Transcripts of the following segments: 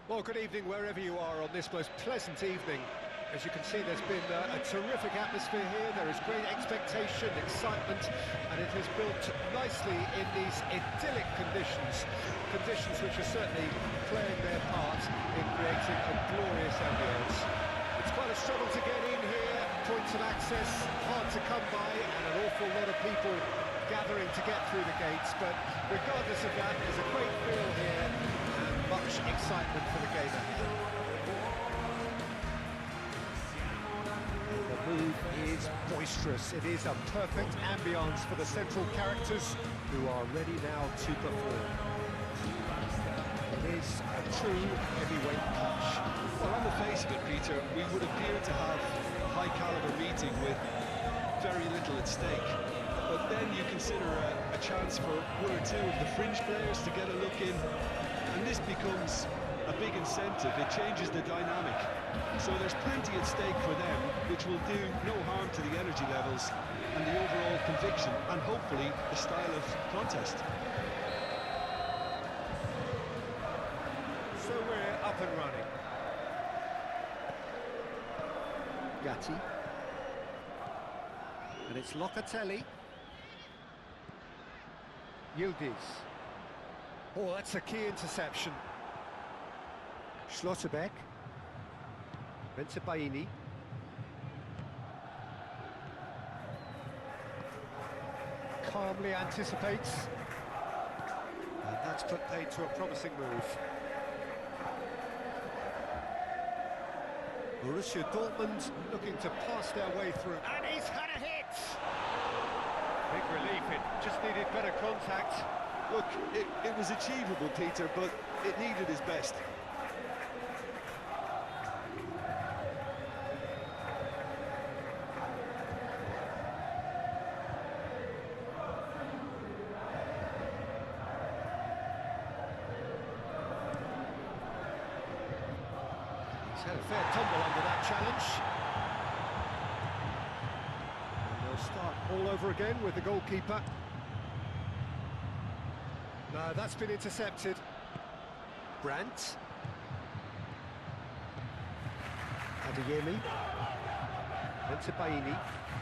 Well, good evening wherever you are on this most pleasant evening. As you can see, there's been a terrific atmosphere here. There is great expectation, excitement, and it has built nicely in these idyllic conditions. Conditions which are certainly playing their part in creating a glorious ambience. It's quite a struggle to get in here, points of access hard to come by, and an awful lot of people gathering to get through the gates. But regardless of that, there's a great feel here and much excitement for the game ahead. The move is boisterous. It is a perfect ambience for the central characters who are ready now to perform. It is a true heavyweight punch. Well, on the face of it, Peter, we would appear to have a high-caliber meeting with very little at stake. But then you consider a chance for one or two of the fringe players to get a look in, and this becomes a big incentive. It changes the dynamic. So there's plenty at stake for them, which will do no harm to the energy levels and the overall conviction, and hopefully the style of contest. So we're up and running. Gatti. And it's Locatelli. Yildiz. Oh, that's a key interception. Schlotterbeck. Benzebaini. Calmly anticipates. And that's put paid to a promising move. Borussia Dortmund looking to pass their way through. And he's had a hit! Big relief, it just needed better contact. Look, it was achievable, Peter, but it needed his best. He's had a fair tumble under that challenge. And they'll start all over again with the goalkeeper. No, that's been intercepted. Brandt. Adeyemi. Benzebaini.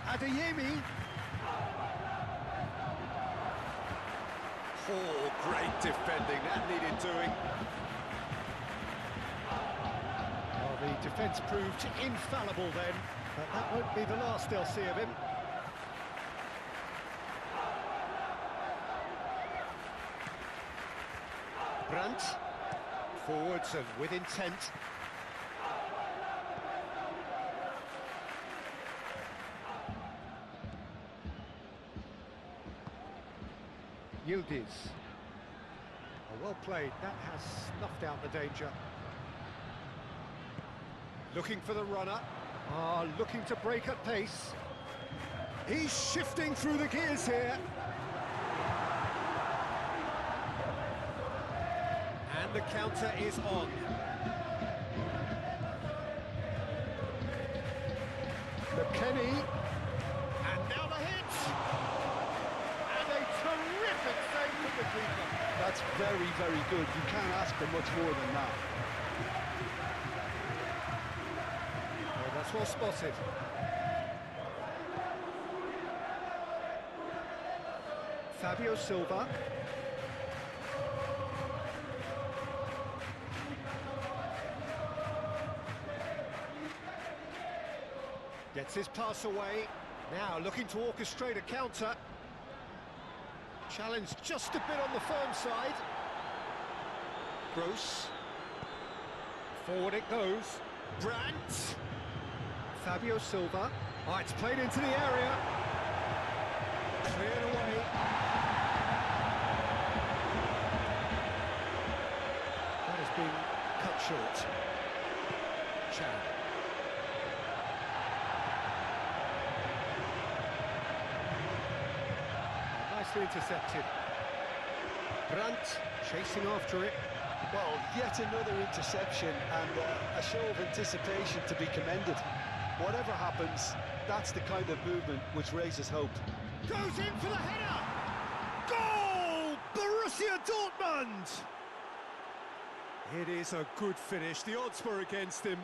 Adeyemi. Oh, great defending. That needed doing. Well, the defence proved infallible then, but that won't be the last they'll see of him. Brandt, forwards and with intent. Yildiz. Oh, well played, that has snuffed out the danger. Looking for the runner. Looking to break at pace. He's shifting through the gears here. And the counter is on. McKennie. And now the hit! And a terrific save from the keeper. That's very, very good. You can't ask for much more than that. Well, that's well spotted. Fabio Silva. Gets his pass away. Now looking to orchestrate a counter. Challenge just a bit on the firm side. Gross. Forward it goes. Brandt. Fabio Silva. Oh, it's played into the area. Cleared away. That has been cut short. Chan. Nicely intercepted. Brandt chasing after it. Well, yet another interception and a show of anticipation to be commended. Whatever happens, that's the kind of movement which raises hope. Goes in for the header! Goal! Borussia Dortmund! It is a good finish. The odds were against him,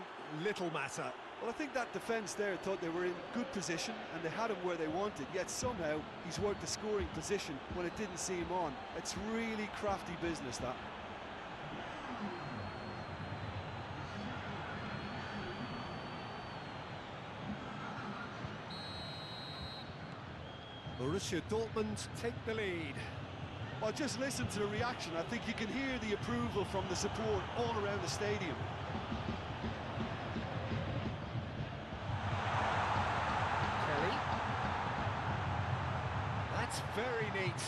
little matter. Well, I think that defence there thought they were in good position and they had him where they wanted, yet somehow he's worked a scoring position when it didn't see him on. It's really crafty business, that. Borussia Dortmund take the lead. Well, just listen to the reaction. I think you can hear the approval from the support all around the stadium. Kelly. That's very neat.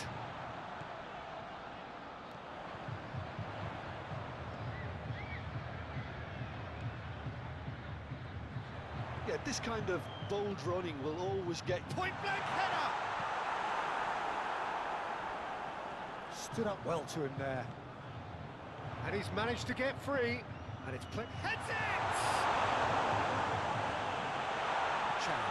Yeah, this kind of bold running will always get... Point-blank header! Stood up well to him there. And he's managed to get free. And it's played... Heads it! Chan.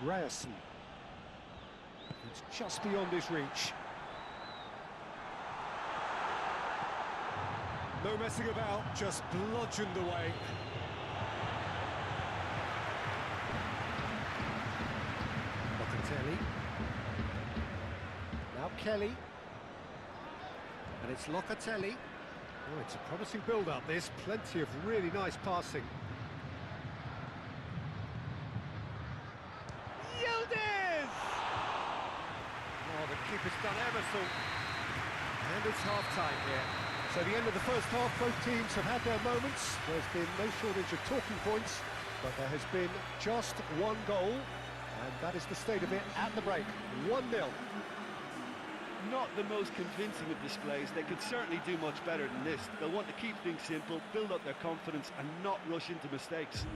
Ryerson. It's just beyond his reach. No messing about, just bludgeoned away. Locatelli. Now Kelly. And it's Locatelli. Oh, it's a promising build-up, this. Plenty of really nice passing. Yildiz! Oh, the keeper's done ever so. And it's half-time here. So the end of the first half, both teams have had their moments. There's been no shortage of talking points, but there has been just one goal, and that is the state of it at the break. 1-0. Not the most convincing of displays. They could certainly do much better than this. They'll want to keep things simple, build up their confidence, and not rush into mistakes.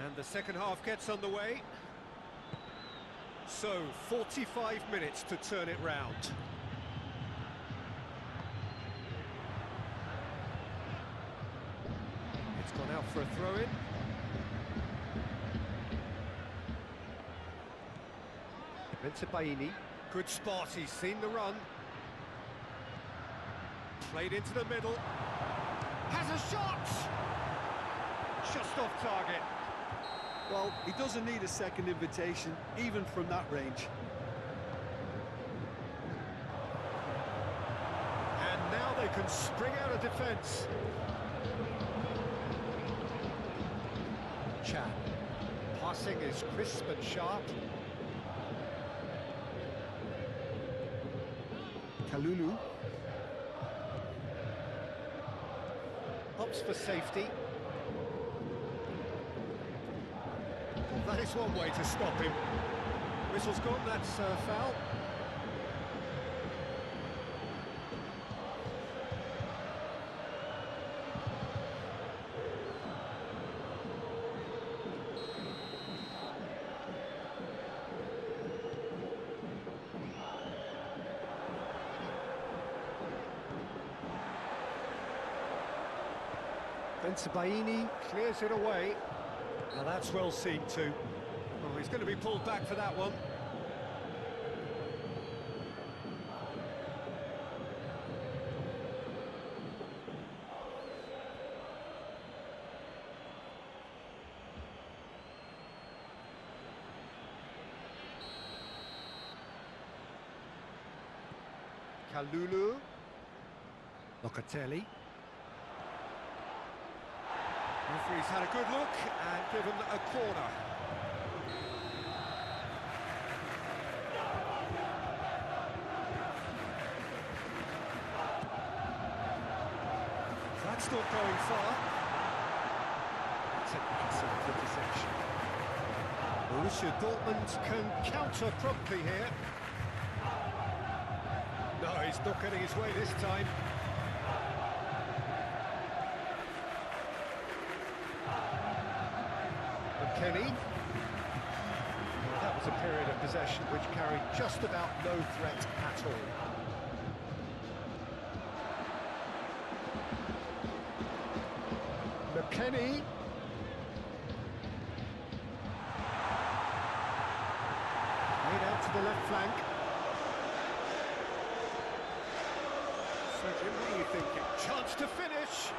And the second half gets underway. So, 45 minutes to turn it round. It's gone out for a throw-in. Baini, good spot, he's seen the run. Played into the middle. Has a shot! Just off target. Well, he doesn't need a second invitation, even from that range. And now they can spring out of defence. Chan. Passing is crisp and sharp. Kalulu. Opts for safety. Well, that is one way to stop him. Whistle's gone, that's foul. Baini clears it away. Now that's well seen too. Oh, he's going to be pulled back for that one. Kalulu. Locatelli. Referee's had a good look and given a corner. That's not going far. That's an excellent interception. Borussia Dortmund can counter promptly here. No, he's not getting his way this time. Kenny. Well, that was a period of possession which carried just about no threat at all. McKennie. the left flank. So Jim, what are you thinking? Chance to finish!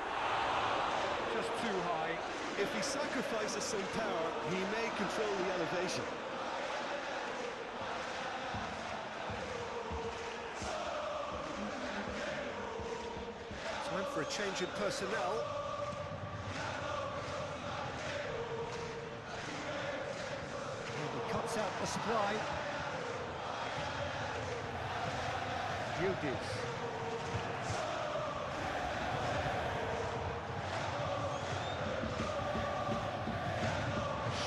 Just too high. If he sacrifices some power, he may control the elevation. Time for a change in personnel. He cuts out the supply. Yildiz.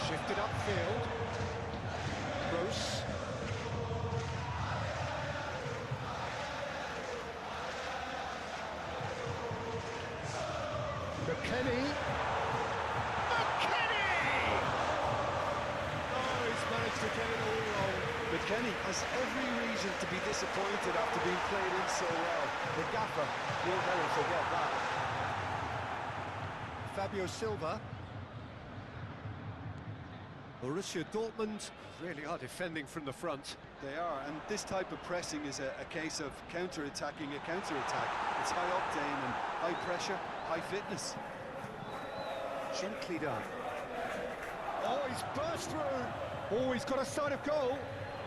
Shifted upfield. Gross. McKennie! Oh, he's managed to get it all wrong. McKennie has every reason to be disappointed after being played in so well. The gaffer won't let him forget that. Fabio Silva. Borussia Dortmund really are defending from the front. They are, and this type of pressing is a case of counter-attacking a counter-attack. It's high octane and high pressure, high fitness. Gently done. Oh, he's burst through. Oh, he's got a sight of goal.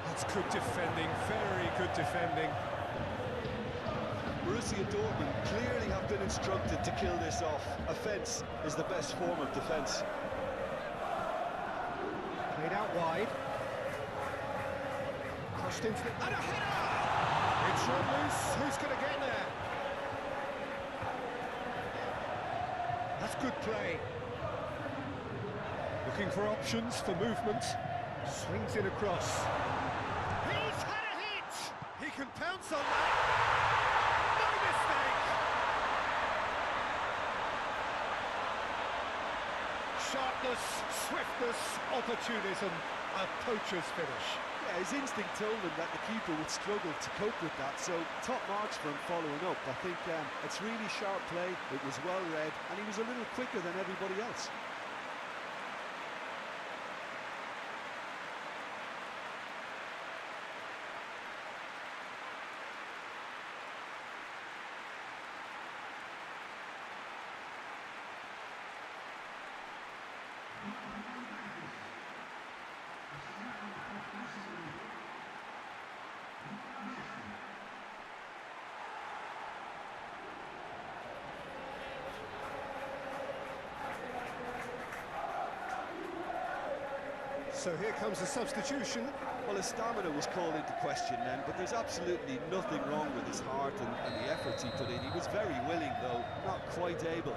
That's good defending, very good defending. Borussia Dortmund clearly have been instructed to kill this off. Offence is the best form of defence. Played out wide. Crossed into the... And a header! It's run loose. Who's going to get there? That's good play. Looking for options for movement. Swings it across. He's had a hit! He can pounce on that. No mistake! Sharpness, swiftness, opportunism. A poacher's finish. Yeah, his instinct told him that the keeper would struggle to cope with that, so top marks for him following up. I think it's really sharp play, it was well read, and he was a little quicker than everybody else. So here comes the substitution. Well, his stamina was called into question then, but there's absolutely nothing wrong with his heart and the efforts he put in. He was very willing, though, not quite able.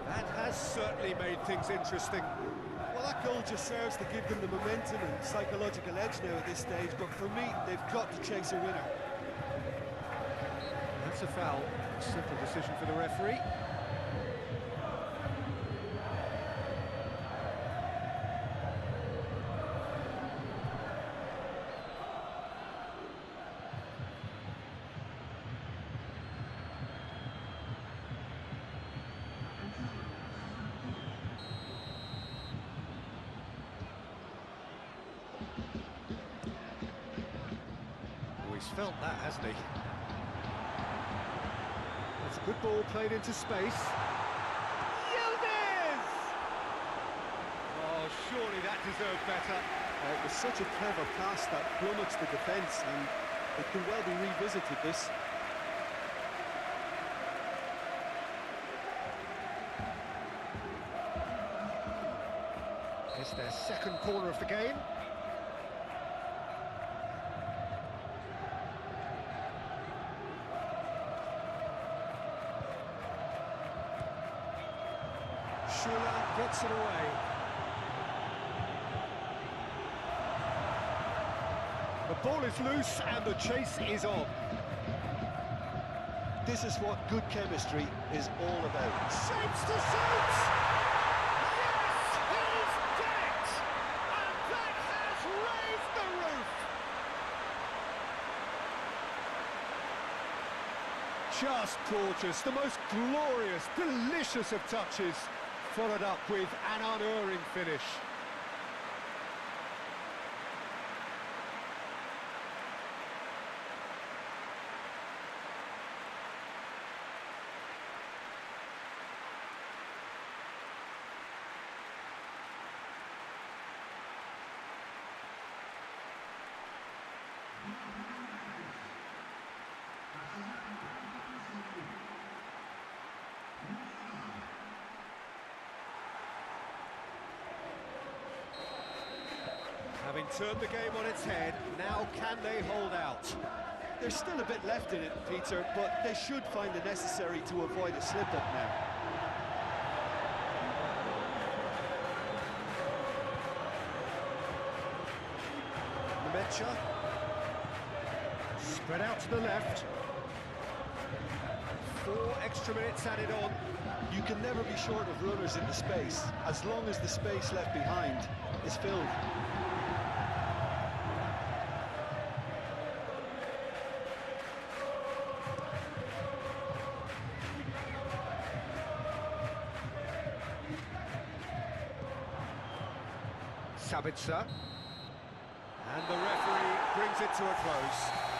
That has certainly made things interesting. Well, that goal just serves to give them the momentum and psychological edge now at this stage, but for me, they've got to chase a winner. That's a foul. Simple decision for the referee. He's felt that, hasn't he? That's a good ball played into space. Yildiz! Oh, surely that deserved better. It was such a clever pass that flummoxed the defence, and it could well be revisited, this. It's their second corner of the game. Schüller gets it away. The ball is loose and the chase is on. This is what good chemistry is all about. Shapes to shoot! Yes, he's done it! And that has raised the roof! Just gorgeous, the most glorious, delicious of touches, followed up with an unerring finish. Having turned the game on its head, now can they hold out? There's still a bit left in it, Peter, but they should find it necessary to avoid a slip-up now. Mecha. Spread out to the left. 4 extra minutes added on. You can never be short of runners in the space, as long as the space left behind is filled. Sabitzer. And the referee brings it to a close.